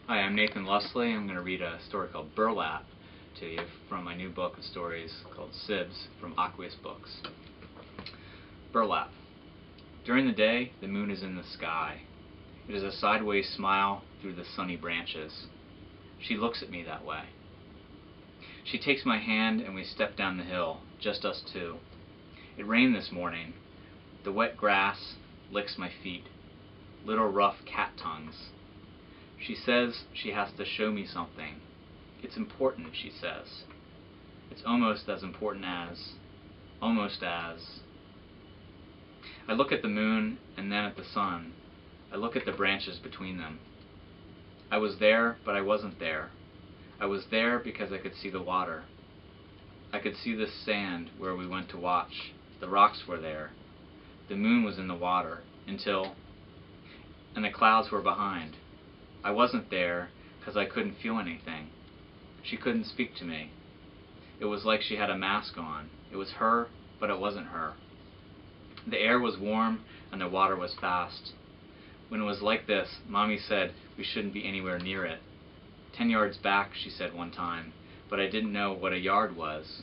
Hi, I'm Nathan Lusley. I'm going to read a story called Burlap to you from my new book of stories called Sibs from Aqueous Books. Burlap. During the day, the moon is in the sky. It is a sideways smile through the sunny branches. She looks at me that way. She takes my hand and we step down the hill, just us two. It rained this morning. The wet grass licks my feet, little rough cat tongues. She says she has to show me something. It's important, she says. It's almost as important as. I look at the moon and then at the sun. I look at the branches between them. I was there, but I wasn't there. I was there because I could see the water. I could see the sand where we went to watch. The rocks were there. The moon was in the water, and the clouds were behind. I wasn't there because I couldn't feel anything. She couldn't speak to me. It was like she had a mask on. It was her, but it wasn't her. The air was warm and the water was fast. When it was like this, Mommy said we shouldn't be anywhere near it. 10 yards back, she said one time, but I didn't know what a yard was.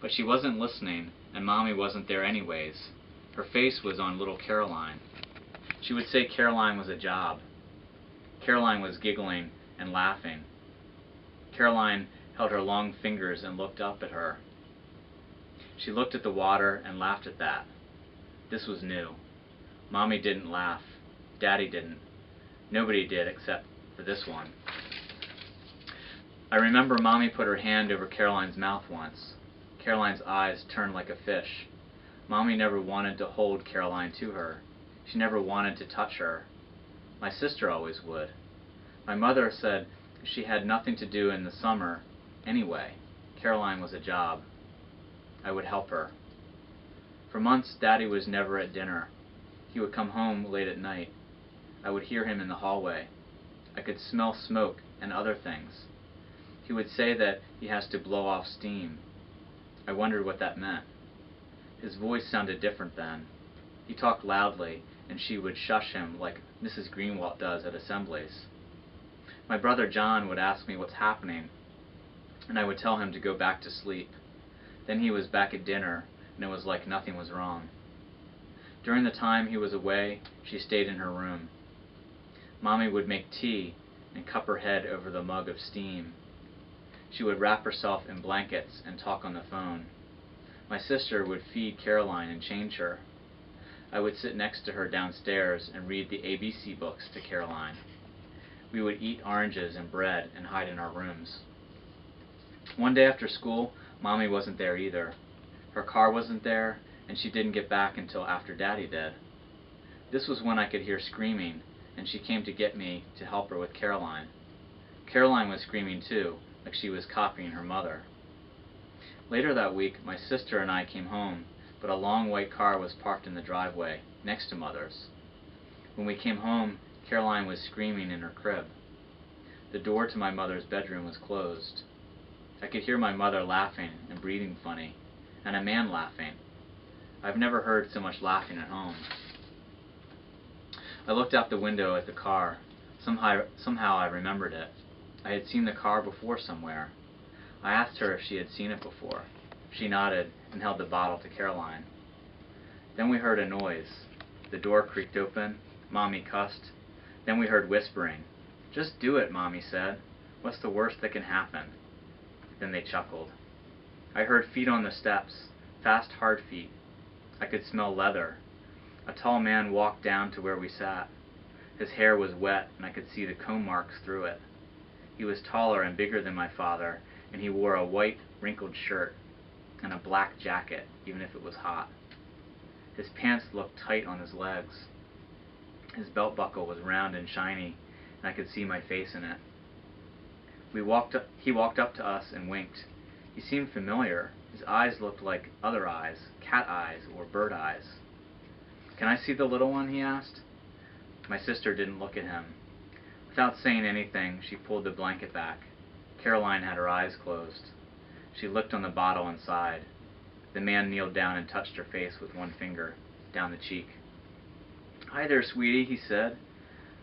But she wasn't listening, and Mommy wasn't there anyways. Her face was on little Caroline. She would say Caroline was a job. Caroline was giggling and laughing. Caroline held her long fingers and looked up at her. She looked at the water and laughed at that. This was new. Mommy didn't laugh. Daddy didn't. Nobody did except for this one. I remember Mommy put her hand over Caroline's mouth once. Caroline's eyes turned like a fish. Mommy never wanted to hold Caroline to her. She never wanted to touch her. My sister always would. My mother said she had nothing to do in the summer anyway. Caroline was a job. I would help her. For months, Daddy was never at dinner. He would come home late at night. I would hear him in the hallway. I could smell smoke and other things. He would say that he has to blow off steam. I wondered what that meant. His voice sounded different then. He talked loudly, and she would shush him like Mrs. Greenwalt does at assemblies. My brother John would ask me what's happening, and I would tell him to go back to sleep. Then he was back at dinner, and it was like nothing was wrong. During the time he was away, she stayed in her room. Mommy would make tea and cup her head over the mug of steam. She would wrap herself in blankets and talk on the phone. My sister would feed Caroline and change her. I would sit next to her downstairs and read the ABC books to Caroline. We would eat oranges and bread and hide in our rooms. One day after school, Mommy wasn't there either. Her car wasn't there, and she didn't get back until after Daddy did. This was when I could hear screaming, and she came to get me to help her with Caroline. Caroline was screaming too, like she was copying her mother. Later that week, my sister and I came home, but a long white car was parked in the driveway, next to Mother's. When we came home, Caroline was screaming in her crib. The door to my mother's bedroom was closed. I could hear my mother laughing and breathing funny, and a man laughing. I've never heard so much laughing at home. I looked out the window at the car. Somehow I remembered it. I had seen the car before somewhere. I asked her if she had seen it before. She nodded and held the bottle to Caroline. Then we heard a noise. The door creaked open. Mommy cussed. Then we heard whispering. "Just do it," Mommy said. "What's the worst that can happen?" Then they chuckled. I heard feet on the steps, fast, hard feet. I could smell leather. A tall man walked down to where we sat. His hair was wet, and I could see the comb marks through it. He was taller and bigger than my father, and he wore a white, wrinkled shirt and a black jacket, even if it was hot. His pants looked tight on his legs. His belt buckle was round and shiny, and I could see my face in it. He walked up to us and winked. He seemed familiar. His eyes looked like other eyes, cat eyes or bird eyes. "Can I see the little one?" he asked. My sister didn't look at him. Without saying anything, she pulled the blanket back. Caroline had her eyes closed. She looked on the bottle and sighed. The man kneeled down and touched her face with one finger, down the cheek. "Hi there, sweetie," he said.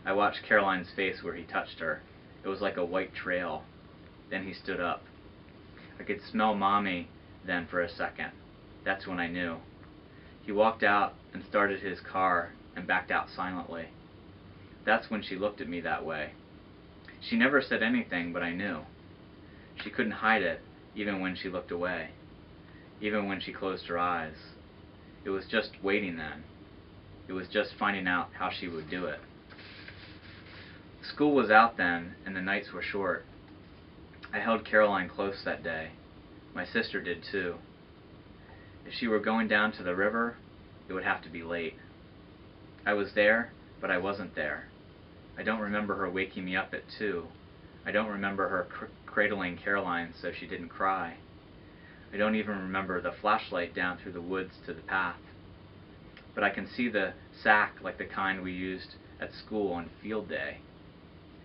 I watched Caroline's face where he touched her. It was like a white trail. Then he stood up. I could smell Mommy then for a second. That's when I knew. He walked out and started his car and backed out silently. That's when she looked at me that way. She never said anything, but I knew. She couldn't hide it, even when she looked away, even when she closed her eyes. It was just waiting then. It was just finding out how she would do it. School was out then, and the nights were short. I held Caroline close that day. My sister did too. If she were going down to the river, it would have to be late. I was there, but I wasn't there. I don't remember her waking me up at 2. I don't remember her cradling Caroline so she didn't cry. I don't even remember the flashlight down through the woods to the path. But I can see the sack like the kind we used at school on field day.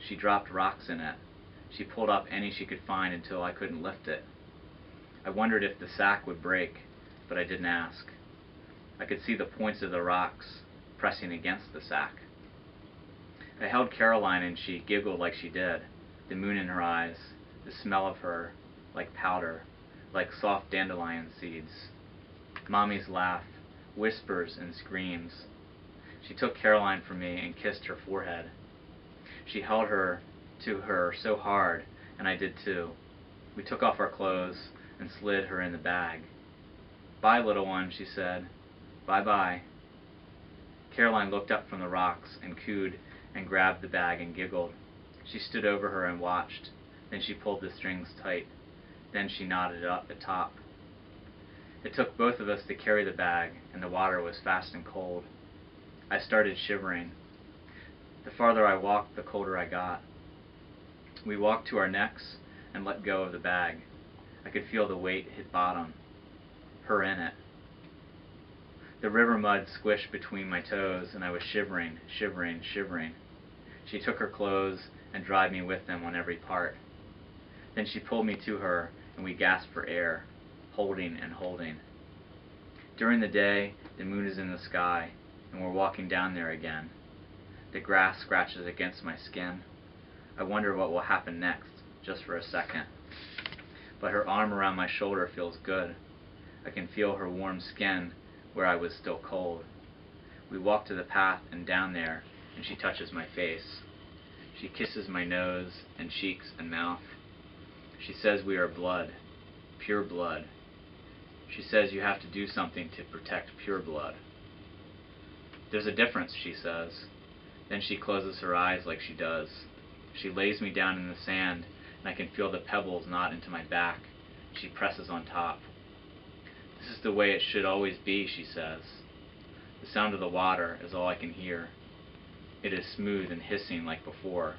She dropped rocks in it. She pulled up any she could find until I couldn't lift it. I wondered if the sack would break, but I didn't ask. I could see the points of the rocks pressing against the sack. I held Caroline and she giggled like she did, the moon in her eyes, the smell of her, like powder, like soft dandelion seeds. Mommy's laugh, whispers and screams. She took Caroline from me and kissed her forehead. She held her to her so hard, and I did too. We took off our clothes and slid her in the bag. Bye, little one, she said. Bye-bye. Caroline looked up from the rocks and cooed and grabbed the bag and giggled. She stood over her and watched. Then she pulled the strings tight. Then she knotted it up the top. It took both of us to carry the bag, and the water was fast and cold. I started shivering. The farther I walked, the colder I got. We walked to our necks and let go of the bag. I could feel the weight hit bottom. Her in it. The river mud squished between my toes, and I was shivering, shivering, shivering. She took her clothes and dried me with them on every part. Then she pulled me to her, and we gasped for air, holding and holding. During the day, the moon is in the sky, and we're walking down there again. The grass scratches against my skin. I wonder what will happen next, just for a second. But her arm around my shoulder feels good. I can feel her warm skin where I was still cold. We walk to the path and down there, and she touches my face. She kisses my nose and cheeks and mouth. She says we are blood, pure blood. She says you have to do something to protect pure blood. There's a difference, she says. Then she closes her eyes like she does. She lays me down in the sand, and I can feel the pebbles knot into my back. She presses on top. This is the way it should always be, she says. The sound of the water is all I can hear. It is smooth and hissing like before.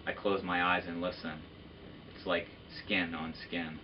I close my eyes and listen. It's like skin on skin.